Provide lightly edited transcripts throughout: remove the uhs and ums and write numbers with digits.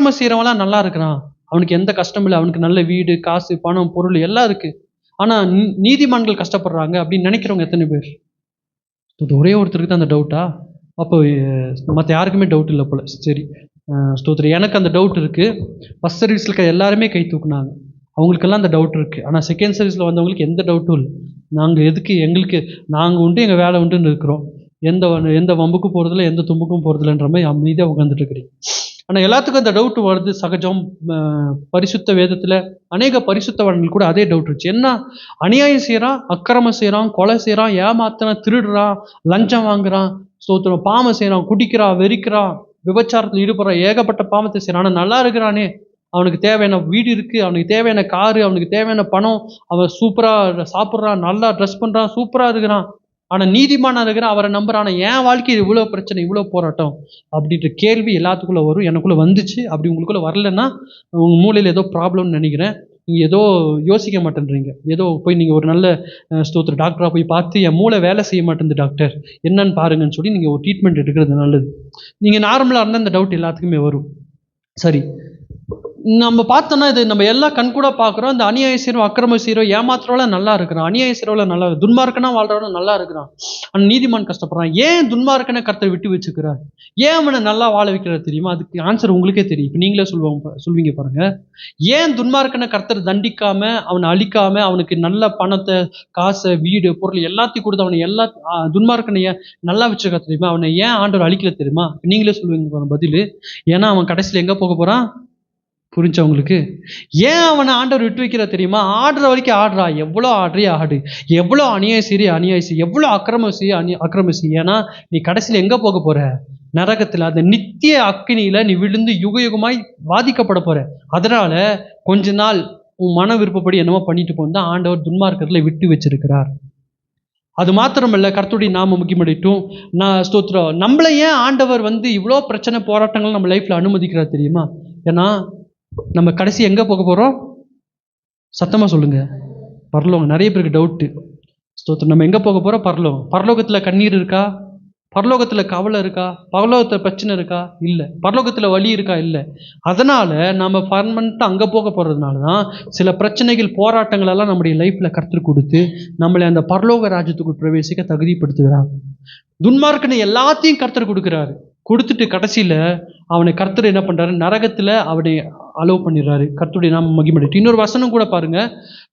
அக்கிரமம் செய்யறவன்லாம் நல்லா இருக்கிறான், அவனுக்கு எந்த கஷ்டம் இல்லை, அவனுக்கு நல்ல வீடு, காசு, பணம், பொருள் எல்லாம் இருக்கு. ஆனா நீதிமான்கள் கஷ்டப்படுறாங்க அப்படின்னு நினைக்கிறவங்க எத்தனை பேர்? ஒரே ஒருத்தருக்கு தான் அந்த டவுட்டா? அப்போ மற்ற யாருக்குமே டவுட் இல்லை போல. சரி, ஸ்தோத்திரம். எனக்கு அந்த டவுட் இருக்கு. ஃபர்ஸ்ட் சர்வீஸ்ல இருக்க எல்லாருமே கை தூக்குனாங்க, அவங்களுக்கெல்லாம் அந்த டவுட் இருக்கு. ஆனால் செகண்ட் சர்வீஸ்ல வந்தவங்களுக்கு எந்த டவுட்டும் இல்லை. நாங்கள் எதுக்கு, எங்களுக்கு நாங்கள் உண்டு, எங்கள் வேலை உண்டுன்னு இருக்கிறோம். எந்த எந்த வம்புக்கும் போகிறதில்ல, எந்த தும்புக்கும் போகிறதில்லன்ற மாதிரி அமைதியாக உட்காந்துட்டு இருக்கிறீங்க. ஆனால் எல்லாத்துக்கும் அந்த டவுட் வருது, சகஜம். பரிசுத்த வேதத்தில் அநேக பரிசுத்தவான்கள் கூட அதே டவுட் இருந்துச்சு. என்ன, அநியாயம் செய்கிறான், அக்கிரமம் செய்கிறான், கொலை செய்கிறான், ஏமாத்தன, திருடுறான், லஞ்சம் வாங்குறான், ஸ்தோத்திரம், பாவம் செய்கிறான், குடிக்கிறான், வெறிக்கிறான், விபச்சாரத்தில் ஈடுபடுறான், ஏகப்பட்ட பாவத்தை செய்கிறான். ஆனால் நல்லா இருக்கிறானே, அவனுக்கு தேவையான வீடு இருக்குது, அவனுக்கு தேவையான காரு, அவனுக்கு தேவையான பணம், அவன் சூப்பராக சாப்பிட்றான், நல்லா ட்ரெஸ் பண்ணுறான், சூப்பராக இருக்கிறான். ஆனால் நீதிமானா இருக்கிற அவரை நம்புறான். என் வாழ்க்கையில் இவ்வளோ பிரச்சனை, இவ்வளோ போராட்டம் அப்படின்ற கேள்வி எல்லாத்துக்குள்ளே வரும். எனக்குள்ளே வந்துச்சு. அப்படி உங்களுக்குள்ளே வரலன்னா உங்கள் மூளையில் ஏதோ ப்ராப்ளம்னு நினைக்கிறேன். நீங்கள் ஏதோ யோசிக்க மாட்டேன்றீங்க. ஏதோ போய் நீங்கள் ஒரு நல்ல ஸ்தோத்திர டாக்டராக போய் பார்த்து, என் மூளை வேலை செய்ய மாட்டேங்குது டாக்டர், என்னன்னு பாருங்கன்னு சொல்லி நீங்கள் ஒரு ட்ரீட்மெண்ட் எடுக்கிறது நல்லது. நீங்கள் நார்மலாக இருந்தால் இந்த டவுட் எல்லாத்துக்குமே வரும். சரி, நம்ம பார்த்தோன்னா இது நம்ம எல்லாம் கண்கூட பார்க்குறோம். இந்த அநியாய செய்கிறோம், அக்கிரம செய்கிறோம், ஏமாத்துறவெல்லாம் நல்லா இருக்கிறான், அநியாய செய்கிறவெல்லாம் நல்லா, துன்மார்க்கனா வாழ்றவன நல்லா இருக்கிறான், ஆனால் நீதிமான் கஷ்டப்படுறான். ஏன் துன்மார்க்கனை கர்த்தர் விட்டு வச்சுக்கிறார்? ஏன் அவனை நல்லா வாழ வைக்கிறார் தெரியுமா? அதுக்கு ஆன்சர் உங்களுக்கே தெரியும். இப்போ நீங்களே சொல்வீங்க பாருங்க. ஏன் துன்மார்க்கனை கர்த்தர் தண்டிக்காம, அவனை அழிக்காம, அவனுக்கு நல்ல பணத்தை, காசை, வீடு, பொருள் எல்லாத்தையும் கொடுத்து அவனை எல்லா துன்மார்க்கனை ஏன் நல்லா வச்சுருக்கா தெரியுமா? அவனை ஏன் ஆண்டவர் அழிக்கல தெரியுமா? நீங்களே சொல்லுவீங்க பாருங்க பதில். ஏன்னா அவன் கடைசியில் எங்கே போக போகிறான்? புரிஞ்சவங்களுக்கு. ஏன் அவனை ஆண்டவர் விட்டு வைக்கிற தெரியுமா? ஆடுற வரைக்கும் ஆடுறா, எவ்வளோ ஆடுறியா ஆடு, எவ்வளோ அநியாயம் செய்ய அநியாயம் செய்ய, எவ்வளோ அக்கிரமம் செய்ய அக்கிரமம் செய்ய. ஏன்னா நீ கடைசியில் எங்கே போக போற? நரகத்தில், அந்த நித்திய அக்கினியில நீ விழுந்து யுக யுகமாய் வாதிக்கப்பட போற. அதனால கொஞ்ச நாள் உன் மன விருப்பப்படி என்னமோ பண்ணிட்டு போனா ஆண்டவர் துன்மார்க்கத்தில் விட்டு வச்சிருக்கிறார். அது மாத்திரமல்ல, கர்த்தருடைய நாமம் முக்கியமடையட்டும். நான் ஸ்தோத்திரம். நம்மளை ஏன் ஆண்டவர் இவ்வளோ பிரச்சனை, போராட்டங்கள் நம்ம லைஃப்ல அனுமதிக்கிறார் தெரியுமா? ஏன்னா நம்ம கடைசி எங்கே போக போகிறோம்? சத்தமாக சொல்லுங்க. பரலோகம். நிறைய பேருக்கு டவுட்டு. ஸ்தோத்திரம். நம்ம எங்கே போக போகிறோம்? பரலோகம். பரலோகத்தில் கண்ணீர் இருக்கா? பரலோகத்தில் கவலை இருக்கா? பரலோகத்தில் பிரச்சனை இருக்கா? இல்லை. பரலோகத்தில் வலி இருக்கா? இல்லை. அதனால் நம்ம பர்மனெண்ட்டாக அங்கே போக போகிறதுனால தான் சில பிரச்சனைகள், போராட்டங்கள் எல்லாம் நம்முடைய லைஃப்பில் கர்த்தர் கொடுத்து நம்மளை அந்த பரலோக ராஜ்யத்துக்குள் பிரவேசிக்க தகுதிப்படுத்துகிறார். துன்மார்க்கனை எல்லாத்தையும் கர்த்தர் கொடுக்குறாரு. கொடுத்துட்டு கடைசியில் அவனை கர்த்தர் என்ன பண்ணுறாரு? நரகத்தில் அவனை அலோவ் பண்ணிடுறாரு. கர்த்தருடைய நாம மகிமைப்படட்டும். இன்னொரு வசனம் கூட பாருங்க.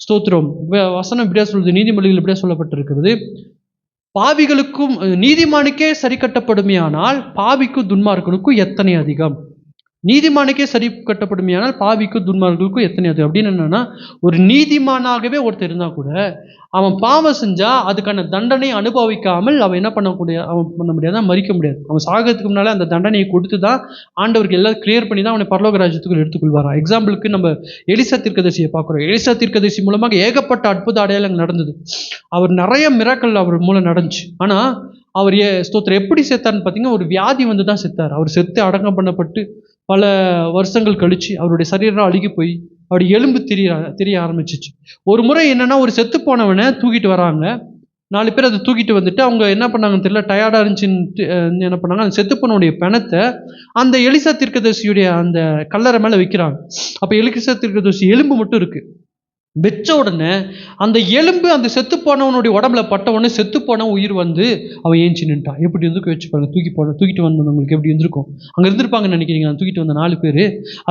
ஸ்தோத்திரம். வசனம் இப்படியா சொல்லுது, நீதிமொழிகள் இப்படியா சொல்லப்பட்டிருக்கிறது. பாவிகளுக்கும் நீதிமானுக்கே சரி கட்டப்படுமே, ஆனால் பாவிக்கும் துன்மார்க்கனுக்கும் எத்தனை அதிகம். நீதிமானுக்கே சரி கட்டப்படுமையானால் பாவிக்கும் துன்மார்களுக்கும் எத்தனை அதிகம். அப்படின்னு என்னன்னா, ஒரு நீதிமானாகவே ஒருத்தர் இருந்தா கூட அவன் பாவம் செஞ்சா அதுக்கான தண்டனை அனுபவிக்காமல் அவன் என்ன பண்ண முடியாது, மறிக்க முடியாது. அவன் சாகிறதுக்கு முன்னாலே அந்த தண்டனையை கொடுத்து தான் ஆண்டவருக்கு எல்லாம் கிளியர் பண்ணி தான் அவனை பரலோக ராஜ்யத்துக்குள் எடுத்துக்கொள்வாராம். எக்ஸாம்பிளுக்கு நம்ம எலிசா தீர்க்கதரிசியை பார்க்குறோம். எலிசா தீர்க்கதரிசி மூலமாக ஏகப்பட்ட அற்புத அடையாளங்கள் நடந்தது. அவர் நிறைய மிராக்கள் அவர் மூலம் நடந்துச்சு. ஆனால் அவர் ஸ்தோத்திரம் எப்படி செத்தார்னு பார்த்தீங்கன்னா, ஒரு வியாதி தான் செத்தார். அவர் செத்து அடக்கம் பண்ணப்பட்டு பல வருஷங்கள் கழிச்சு அவருடைய சரீரம் அழுகி போய் அவருடைய எலும்பு தெரிய ஆரம்பிச்சிச்சு. ஒரு முறை என்னன்னா, ஒரு செத்து போனவனை தூக்கிட்டு வராங்க. 4 பேர் அதை தூக்கிட்டு வந்துட்டு அவங்க என்ன பண்ணாங்கன்னு தெரியல, டயர்டாக இருந்துச்சுன்னு என்ன பண்ணாங்க, அந்த செத்து போனவுடைய பிணத்தை அந்த எலிசா தீர்க்கதரிசியுடைய அந்த கல்லறை மேலே வைக்கிறாங்க. அப்போ எலிசா தீர்க்கதரிசி எலும்பு மட்டும் இருக்கு. வச்ச உடனே அந்த எலும்பு அந்த செத்து போனவனுடைய உடம்புல பட்ட உடனே செத்து போன உயிர் அவன் ஏஞ்சி நின்ட்டான். எப்படி இருந்துக்கும் வச்சு பாருங்க. தூக்கிட்டு வந்தவங்களுக்கு எப்படி இருந்திருக்கும்? அங்கே இருந்திருப்பாங்கன்னு நினைக்கிறீங்க. தூக்கிட்டு வந்த 4 பேர்,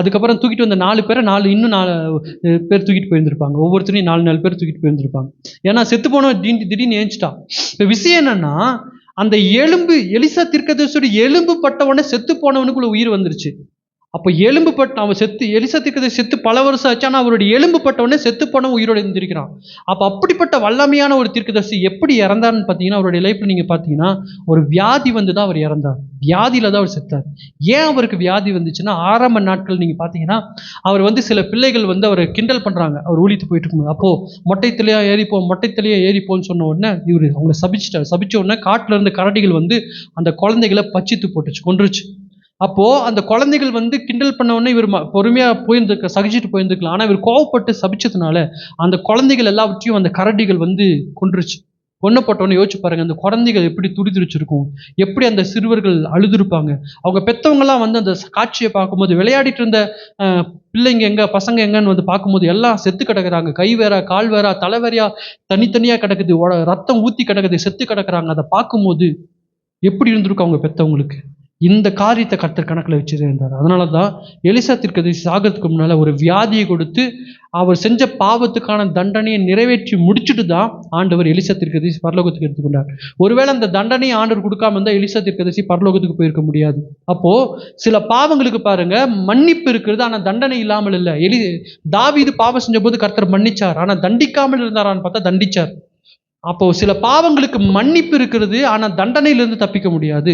அதுக்கப்புறம் தூக்கிட்டு வந்த 4 பேரை இன்னும் 4 பேர் தூக்கிட்டு போயிருந்திருப்பாங்க. ஒவ்வொருத்தரையும் 4 பேர் தூக்கிட்டு போயிருந்திருப்பாங்க. ஏன்னா செத்து போனவன் திடீர்னு ஏஞ்சிட்டான். இப்போ விஷயம் என்னன்னா, அந்த எலும்பு, எலிசா தீர்க்கதரிசியோட எலும்பு பட்ட உடனே செத்து போனவனுக்குள்ள உயிர் வந்துருச்சு. அப்போ எலும்பு பட்ட அவன் எலிசா தீர்க்கதரிசி செத்து பல வருஷம் ஆச்சு. ஆனால் அவருடைய எலும்பு பட்டவனே செத்து போனவன் உயிரோடு இருந்திருக்கிறான். அப்போ அப்படிப்பட்ட வல்லமையான ஒரு தீர்க்கதரிசி எப்படி இறந்தார்னு பார்த்தீங்கன்னா, அவருடைய லைஃப்பில் நீங்கள் பார்த்தீங்கன்னா, ஒரு வியாதி தான் அவர் இறந்தார். வியாதியில் தான் அவர் செத்தார். ஏன் அவருக்கு வியாதி வந்துச்சுன்னா, ஆரம்ப நாட்கள் நீங்கள் பார்த்தீங்கன்னா, அவர் சில பிள்ளைகள் அவரை கிண்டல் பண்ணுறாங்க. அவர் ஊழித்து போயிட்டு இருக்கும்போது, அப்போது மொட்டைத்தலையாக ஏறிப்போன்னு சொன்ன உடனே இவர் அவங்களை சபிச்சிட்டார். சபிச்ச உடனே காட்டில் இருந்த கரடிகள் அந்த குழந்தைகளை பச்சித்து போட்டுச்சு, கொன்றுச்சு. அப்போது அந்த குழந்தைகள் கிண்டல் பண்ண உடனே இவர் பொறுமையாக சகிச்சுட்டு போயிருந்துக்கலாம். ஆனால் இவர் கோவப்பட்டு சபிச்சதுனால அந்த குழந்தைகள் எல்லாவற்றையும் அந்த கரடிகள் கொன்றுச்சு. கொன்னப்பட்டவொன்னு யோசிச்சு பாருங்க, அந்த குழந்தைகள் எப்படி துடிதுடிச்சிருக்கும், எப்படி அந்த சிறுவர்கள் அழுதுருப்பாங்க. அவங்க பெத்தவங்கலாம் வந்து அந்த காட்சியை பார்க்கும்போது, விளையாடிட்டு இருந்த பிள்ளைங்க எங்க, பசங்க எங்கன்னு வந்து பார்க்கும்போது எல்லாம் செத்து கிடக்குறாங்க. கை வேற, கால் வேற, தலை வேறையா தனித்தனியா கிடக்குது. ரத்தம் ஊத்தி கிடக்குது, செத்து கிடக்குறாங்க. அதை பார்க்கும்போது எப்படி இருந்திருக்கும் அவங்க பெத்தவங்களுக்கு? இந்த காரியத்தை கர்த்தர் கணக்குல வச்சிருந்தார். அதனாலதான் எலிசா தீர்க்கதரிசி சாகிறதுக்கு முன்னால ஒரு வியாதியை கொடுத்து அவர் செஞ்ச பாவத்துக்கான தண்டனையை நிறைவேற்றி முடிச்சுட்டு தான் ஆண்டவர் எலிசா தீர்க்கதரிசி பரலோகத்துக்கு எடுத்துக்கொண்டார். ஒருவேளை அந்த தண்டனையை ஆண்டவர் கொடுக்காம இருந்தா எலிசா தீர்க்கதரிசி பரலோகத்துக்கு போயிருக்க முடியாது. அப்போ சில பாவங்களுக்கு பாருங்க மன்னிப்பு இருக்கிறது, ஆனா தண்டனை இல்லாமல் இல்லை. தாவீது பாவம் செஞ்ச போது கர்த்தர் மன்னிச்சார், ஆனா தண்டிக்காமல் இருந்தாரான்னு பார்த்தா தண்டிச்சார். அப்போ சில பாவங்களுக்கு மன்னிப்பு இருக்கிறது, ஆனா தண்டனையிலிருந்து தப்பிக்க முடியாது.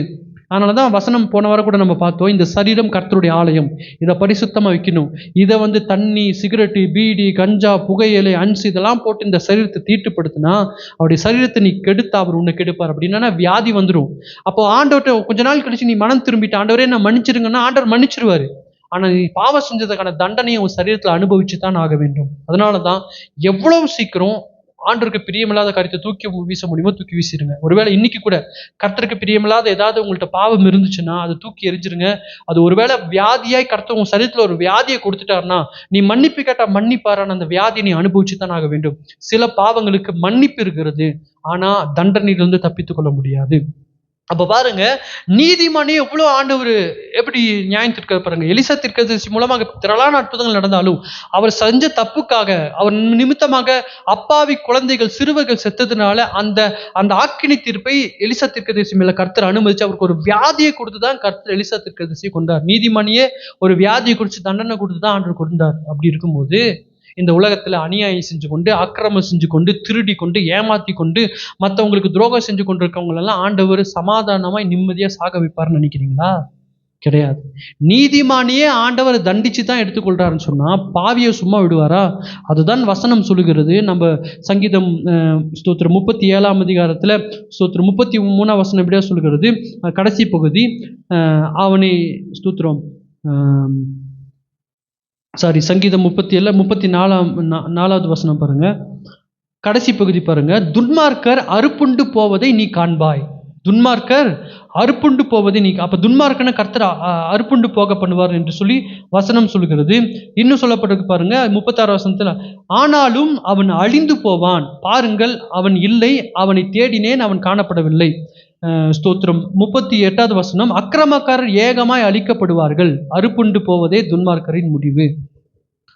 அதனாலதான் வசனம் போன வாரம் கூட நம்ம பார்த்தோம், இந்த சரீரம் கர்த்தருடைய ஆலயம், இதை பரிசுத்தமா வைக்கணும். இதை வந்து தண்ணி, சிகரெட்டு, பீடி, கஞ்சா, புகையிலை, அன்சு இதெல்லாம் போட்டு இந்த சரீரத்தை தீட்டுப்படுத்தினா அவருடைய சரீரத்தை நீ கெடுத்தா அவர் உன்னை கெடுப்பார். அப்படின்னா வியாதி வந்துடும். அப்போ ஆண்டவர்கிட்ட கொஞ்ச நாள் கழிச்சு நீ மனம் திரும்பிட்டு ஆண்டவரே நான் மன்னிச்சிருங்கன்னா ஆண்டவர் மன்னிச்சிருவாரு. ஆனா நீ பாவம் செஞ்சதுக்கான தண்டனையை உன் சரீரத்தில் அனுபவிச்சு தான் ஆக வேண்டும். அதனாலதான் எவ்வளவு சீக்கிரம் ஆண்டவருக்கு பிரியமில்லாத காரியத்தை தூக்கி வீச முடியுமோ தூக்கி வீசிடுங்க. ஒருவேளை இன்னைக்கு கூட கர்த்தருக்கு பிரியமில்லாத ஏதாவது உங்கள்ட்ட பாவம் இருந்துச்சுன்னா அதை தூக்கி எரிஞ்சிருங்க. அது ஒருவேளை வியாதியாய் கர்த்தர் உங்க சரீரத்தில் ஒரு வியாதியை கொடுத்துட்டாருன்னா நீ மன்னிப்பு கேட்டா மன்னிப்பாரான அந்த வியாதியை நீ அனுபவிச்சு தான் ஆக வேண்டும். சில பாவங்களுக்கு மன்னிப்பு இருக்கிறது, ஆனா தண்டனையிலிருந்து தப்பித்துக் கொள்ள முடியாது. அப்ப பாருங்க, நீதிமானே எவ்வளவு ஆண்டவர் எப்படி நியாயம் தீர்க்க பாருங்க. எலிசா தீர்க்கதரிசி மூலமாக திரளான அற்புதங்கள் நடந்தாலும் அவர் செஞ்ச தப்புக்காக, அவர் நிமித்தமாக அப்பாவி குழந்தைகள், சிறுவர்கள் செத்ததுனால அந்த அந்த ஆக்கினி தீர்ப்பை எலிசா தீர்க்கதரிசி மேல கர்த்தர் அனுமதிச்சு அவருக்கு ஒரு வியாதியை கொடுத்துதான் கர்த்தர் எலிசா தீர்க்கதரிசி கொண்டார். நீதிமானியே ஒரு வியாதியை குறித்து தண்டனை கொடுத்துதான் ஆண்டவர் கொண்டார். அப்படி இருக்கும்போது இந்த உலகத்துல அநியாயம் செஞ்சு கொண்டு, அக்கிரமம் செஞ்சு கொண்டு, திருடி கொண்டு, ஏமாத்தி கொண்டு, மற்றவங்களுக்கு துரோகம் செஞ்சு கொண்டு இருக்கவங்களெல்லாம் ஆண்டவர் சமாதானமாய் நிம்மதியா சாக வைப்பார்னு நினைக்கிறீங்களா? கிடையாது. நீதிமானியே ஆண்டவர் தண்டிச்சு தான் எடுத்துக்கொள்றாருன்னு சொன்னா பாவியை சும்மா விடுவாரா? அதுதான் வசனம் சொல்லுகிறது. நம்ம சங்கீதம் ஸ்தோத்திரம் 37ஆம் அதிகாரத்துல ஸ்தோத்திரம் 33ஆம் வசனம் எப்படியா சொல்லுகிறது, கடைசி பகுதி, அவனை ஸ்தோத்திரம் சங்கீதம் 34வது வசனம் பாருங்க, கடைசி பகுதி பாருங்க. துன்மார்க்கர் அறுப்புண்டு போவதை நீ காண்பாய். துன்மார்க்கர் அறுப்புண்டு போவதை நீ, அப்ப துன்மார்க்கன கர்த்தர் அறுப்புண்டு போக பண்ணுவார் என்று சொல்லி வசனம் சொல்லுகிறது. இன்னும் சொல்லப்பட்டிருக்கு பாருங்க 36 வசனத்துல, ஆனாலும் அவன் அழிந்து போவான், பாருங்கள் அவன் இல்லை, அவனை தேடினேன் அவன் காணப்படவில்லை. ஸ்தோத்திரம் 38வது வசனம், அக்கிரமக்காரர் ஏகமாய் அழிக்கப்படுவார்கள், அறுப்புண்டு போவதே துன்மார்க்கரின் முடிவு.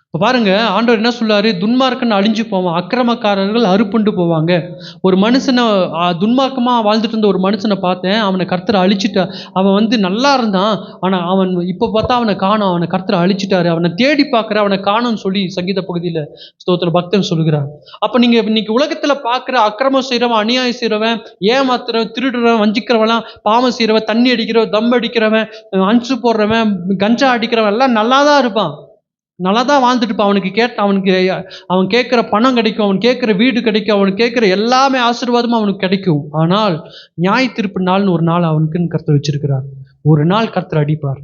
இப்போ பாருங்க, ஆண்டவர் என்ன சொல்றாரு, துன்மார்க்கன் அழிஞ்சு போவான், அக்கிரமக்காரர்கள் அறுப்புண்டு போவாங்க. ஒரு மனுஷனை துன்மார்க்கமா வாழ்ந்துட்டு இருந்த ஒரு மனுஷனை பார்த்தேன், அவனை கர்த்தரை அழிச்சிட்டா. அவன் வந்து நல்லா இருந்தான், ஆனா அவன் இப்போ பார்த்தா அவனை காணும், அவனை கர்த்தரை அழிச்சிட்டாரு, அவனை தேடி பார்க்குற அவனை காணும்னு சொல்லி சங்கீத பகுதியில் ஸ்தோத்திர பக்தன் சொல்கிறார். அப்போ நீங்க இன்னைக்கு உலகத்துல பார்க்குற அக்கிரமம் செய்யறவன், அநியாயம் செய்யறவன், ஏமாத்துறவன், திருடுறவன், வஞ்சிக்கிறவன், பாவம் செய்யறவன், தண்ணி அடிக்கிறவன், தம் அடிக்கிறவன், அன்சு போடுறவன், கஞ்சா அடிக்கிறவன் எல்லாம் நல்லா தான் இருப்பான், நல்லா தான் வாழ்ந்துட்டு இருப்பான். அவன் கேட்குற பணம் கிடைக்கும், அவன் கேட்குற வீடு கிடைக்கும், அவனுக்கு கேட்குற எல்லாமே ஆசீர்வாதமும் அவனுக்கு கிடைக்கும். ஆனால் நியாய தீர்ப்பு நாள்னு ஒரு நாள் அவனுக்குன்னு கர்த்தர் வச்சிருக்கிறார். ஒரு நாள் கர்த்தர் அடிப்பார்.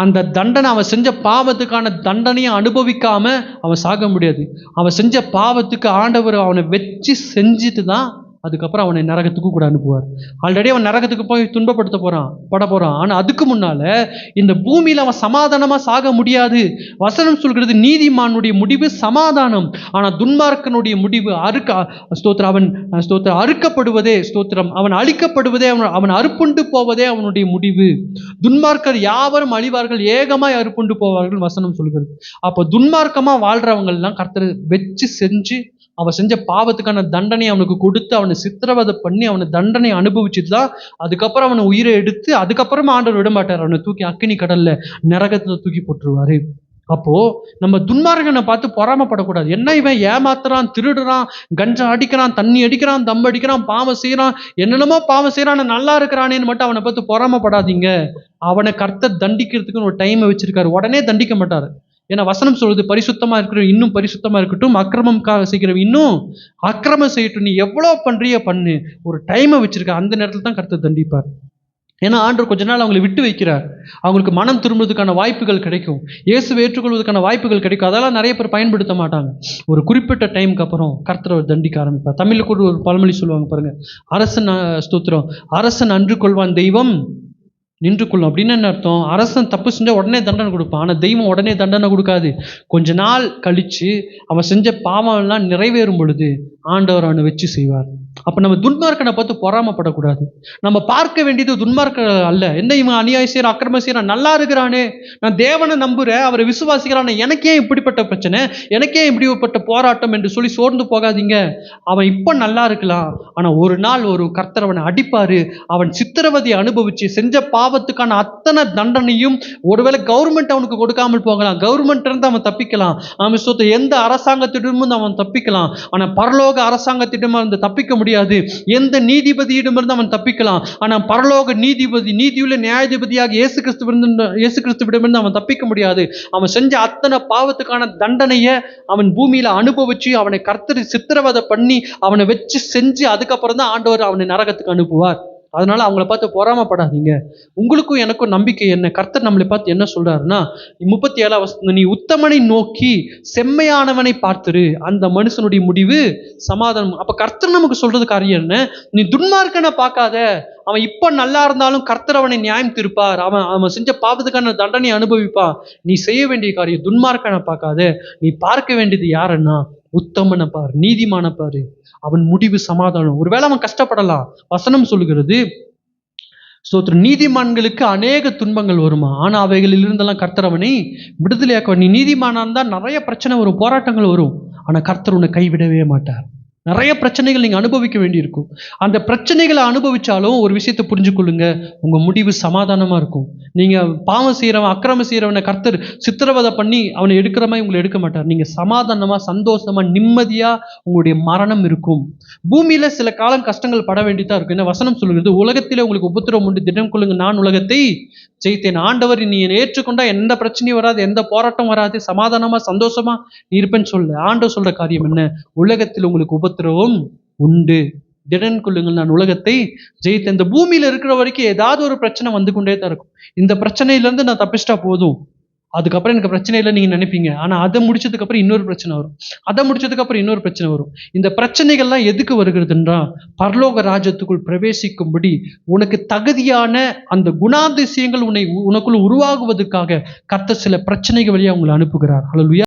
அந்த தண்டனை, அவன் செஞ்ச பாவத்துக்கான தண்டனையை அனுபவிக்காம அவன் சாக முடியாது. அவன் செஞ்ச பாவத்துக்கு ஆண்டவர் அவனை வச்சு செஞ்சுட்டு தான் அதுக்கப்புறம் அவனை நரகத்துக்கு கூட அனுப்புவார். ஆல்ரெடி அவன் நரகத்துக்கு போய் துன்பப்படுத்த பட போறான். ஆனா அதுக்கு முன்னால இந்த பூமியில அவன் சமாதானமா சாக முடியாது. வசனம் சொல்கிறது நீதிமானுடைய முடிவு சமாதானம், ஆனா துன்மார்க்கனுடைய முடிவு அறுக்கப்படுவதே, ஸ்தோத்திரம், அவன் அழிக்கப்படுவதே, அவன் அறுப்புண்டு போவதே அவனுடைய முடிவு. துன்மார்க்கர் யாவரும் அழிவார்கள், ஏகமாய் அறுப்புண்டு போவார்கள் வசனம் சொல்கிறது. அப்போ துன்மார்க்கமா வாழ்றவங்க எல்லாம் கர்த்தர் வச்சு செஞ்சு அவன் செஞ்ச பாவத்துக்கான தண்டனை அவனுக்கு கொடுத்து அவனை சித்திரவதை பண்ணி அவனை தண்டனை அனுபவிச்சுட்டு தான் அதுக்கப்புறம் அவனை உயிரை எடுத்து அதுக்கப்புறமா ஆண்டவர் விட மாட்டார். அவனை தூக்கி அக்கினி கடல்ல நரகத்துல தூக்கி போட்டுருவாரு. அப்போ நம்ம துன்மார்கனை பார்த்து பொறாமப்படக்கூடாது. என்ன இவன் ஏமாத்துறான், திருடுறான், கஞ்சா அடிக்கிறான், தண்ணி அடிக்கிறான், தம் அடிக்கிறான், பாவம் செய்யறான், என்னென்னமோ பாவம் செய்யறான், நல்லா இருக்கிறானேன்னு மட்டும் அவனை பார்த்து பொறாமப்படாதீங்க. அவனை கர்த்தர் தண்டிக்கிறதுக்குன்னு ஒரு டைமை வச்சிருக்காரு. உடனே தண்டிக்க மாட்டாரு. ஏன்னா வசனம் சொல்றது பரிசுத்தமா இருக்கிறவன் இன்னும் பரிசுத்தமா இருக்கட்டும், அக்கிரமம் செய்கிறவன் இன்னும் அக்கிரமம் செய்யட்டும். நீ எவ்வளவு பண்றிய பண்ணு, ஒரு டைமை வச்சிருக்க, அந்த நேரத்தில் தான் கர்த்தர் தண்டிப்பார். ஏன்னா ஆண்டவர் கொஞ்ச நாள் அவங்களை விட்டு வைக்கிறார். அவங்களுக்கு மனம் திரும்புவதற்கான வாய்ப்புகள் கிடைக்கும். இயேசுவை ஏற்றுக்கொள்வதற்கான வாய்ப்புகள் கிடைக்கும். அதெல்லாம் நிறைய பேர் பயன்படுத்த மாட்டாங்க. ஒரு குறிப்பிட்ட டைமுக்கு அப்புறம் கர்த்தர் அவர் தண்டிக்க ஆரம்பிப்பார். தமிழ்ல கூட ஒரு பழமொழி சொல்லுவாங்க பாருங்க, அரசன் ஸ்தோத்திரம், அரசன் அன்று கொள்வான், தெய்வம் நின்று கொள்ளும். அப்படின்னு என்ன அர்த்தம்? அரசன் தப்பு செஞ்சா உடனே தண்டனை கொடுப்பான். ஆனால் தெய்வம் உடனே தண்டனை கொடுக்காது. கொஞ்ச நாள் கழிச்சு அவன் செஞ்ச பாவம் எல்லாம் நிறைவேறும் பொழுது ஆண்டவர் அவனை வச்சு செய்வார். அப்ப நம்ம துன்மார்க்கனை பார்த்து பொறாமப்படக்கூடாது. நம்ம பார்க்க வேண்டியது துன்மார்க்க அல்ல. என்ன இவன் அநியாயம் செய்யறான், அக்கிரமம் செய்யறான், நல்லா இருக்கிறானே, நான் தேவனை நம்புறேன், அவரை விசுவாசிக்கிறானே, எனக்கே இப்படிப்பட்ட பிரச்சனை, எனக்கே இப்படிப்பட்ட போராட்டம் என்று சொல்லி சோர்ந்து போகாதீங்க. அவன் இப்ப நல்லா இருக்கலாம், ஆனா ஒரு நாள் ஒரு கர்த்தர் அவனை அடிப்பாரு. அவன் சித்திரவதையை அனுபவிச்சு செஞ்ச பாவத்துக்கான அத்தனை தண்டனையும் ஒருவேளை கவர்மெண்ட் அவனுக்கு கொடுக்காமல் போகலாம். கவர்மெண்ட் இருந்து அவன் தப்பிக்கலாம். அவன் சொத்து எந்த அரசாங்கத்திடமும் அவன் தப்பிக்கலாம். ஆனா பரலோக அரசாங்கத்திடம் இருந்து தப்பிக்க முடியாது. எந்த நீதிபதியிடமிருந்து அவன் தப்பிக்கலாம். ஆனா பரலோக நீதிபதி, நீதியுள்ள நியாயாதிபதியாக இயேசு கிறிஸ்துவிடமிருந்து அவன் தப்பிக்க முடியாது. அவன் செஞ்ச அத்தனை பாவத்துக்கான தண்டனையை அவன் பூமியில அனுபவிச்சு அவனை கர்த்தர் சித்திரவதை பண்ணி அவனை வச்சு செஞ்சு அதுக்கப்புறம் தான் ஆண்டவர் அவனை நரகத்துக்கு அனுப்புவார். அதனால அவங்கள பார்த்து பொறாமப்படாதீங்க. உங்களுக்கும் எனக்கும் நம்பிக்கை என்ன? கர்த்தர் நம்மளை பார்த்து என்ன சொல்றாருன்னா, 37ஆம் வசனம், நீ உத்தமனை நோக்கி செம்மையானவனை பார்த்துரு, அந்த மனுஷனுடைய முடிவு சமாதானம். அப்ப கர்த்தர் நமக்கு சொல்றது காரியம் என்ன? நீ துன்மார்க்கனை பார்க்காத, அவன் இப்ப நல்லா இருந்தாலும் கர்த்தர் அவனை நியாயம் தீர்ப்பார். அவன் செஞ்ச பாவத்துக்கான தண்டனை அனுபவிப்பா. நீ செய்ய வேண்டிய காரியம் துன்மார்க்கனை பார்க்காத, நீ பார்க்க வேண்டியது யாருன்னா உத்தமனை பாரு, நீதிமான பாரு, அவன் முடிவு சமாதானம். ஒருவேளை அவன் கஷ்டப்படலாம். வசனம் சொல்லுகிறது, ஸ்தோத்திரம், நீதிமான்களுக்கு அநேக துன்பங்கள் வருமா, ஆனா அவைகளில் இருந்தெல்லாம் கர்த்தர் அவனை விடுதலையாக்குவார். நீ நீதிமானா இருந்தா நிறைய பிரச்சனை வரும், போராட்டங்கள் வரும், ஆனா கர்த்தர் உன்னை கைவிடவே மாட்டார். நிறைய பிரச்சனைகள் நீங்க அனுபவிக்க வேண்டியிருக்கும். அந்த பிரச்சனைகளை அனுபவிச்சாலும் ஒரு விஷயத்தை புரிஞ்சுக்கொள்ளுங்க, உங்க முடிவு சமாதானமா இருக்கும். நீங்க பாவம் செய்யறவன், அக்கிரமம் செய்யறவனை கர்த்தர் சித்திரவதை பண்ணி அவனை எடுக்கிற மாதிரி உங்களை எடுக்க மாட்டார். நீங்க சமாதானமா, சந்தோஷமா, நிம்மதியா உங்களுடைய மரணம் இருக்கும். பூமியில சில காலம் கஷ்டங்கள் பட வேண்டியதா இருக்கும். என்ன வசனம் சொல்லுகிறது, உலகத்திலே உங்களுக்கு உபத்திரவம் உண்டு, தினம் கொள்ளுங்க, நான் உலகத்தை ஜெயித்தேன். ஆண்டவர் நீ ஏற்றுக்கொண்டா எந்த பிரச்சனையும் வராது, எந்த போராட்டம் வராது, சமாதானமா சந்தோஷமா நீ இருப்பேன்னு சொல்ல. ஆண்டவர் சொல்ற காரியம் என்ன? உலகத்தில் உங்களுக்கு உபத்திரவம் உண்டு, திடன் கொள்ளுங்கள், நான் உலகத்தை ஜெயித்தேன். இந்த பூமியில இருக்கிற வரைக்கும் ஏதாவது ஒரு பிரச்சனை வந்து கொண்டே தான் இருக்கும். இந்த பிரச்சனையிலேருந்து நான் தப்பிச்சிட்டா போதும், அதுக்கப்புறம் எனக்கு பிரச்சனை இல்லை நீங்க நினைப்பீங்க. ஆனா அதை முடிச்சதுக்கு அப்புறம் இன்னொரு பிரச்சனை வரும், அதை முடிச்சதுக்கு அப்புறம் இன்னொரு பிரச்சனை வரும். இந்த பிரச்சனைகள்லாம் எதுக்கு வருகிறதுன்றா, பரலோக ராஜ்யத்துக்குள் பிரவேசிக்கும்படி உனக்கு தகுதியான அந்த குணாதிசயங்கள் உனக்குள்ள உருவாகுவதற்காக கர்த்தர் சில பிரச்சனைகள் வழியா உங்களை அனுப்புகிறார். ஹல்லேலூயா.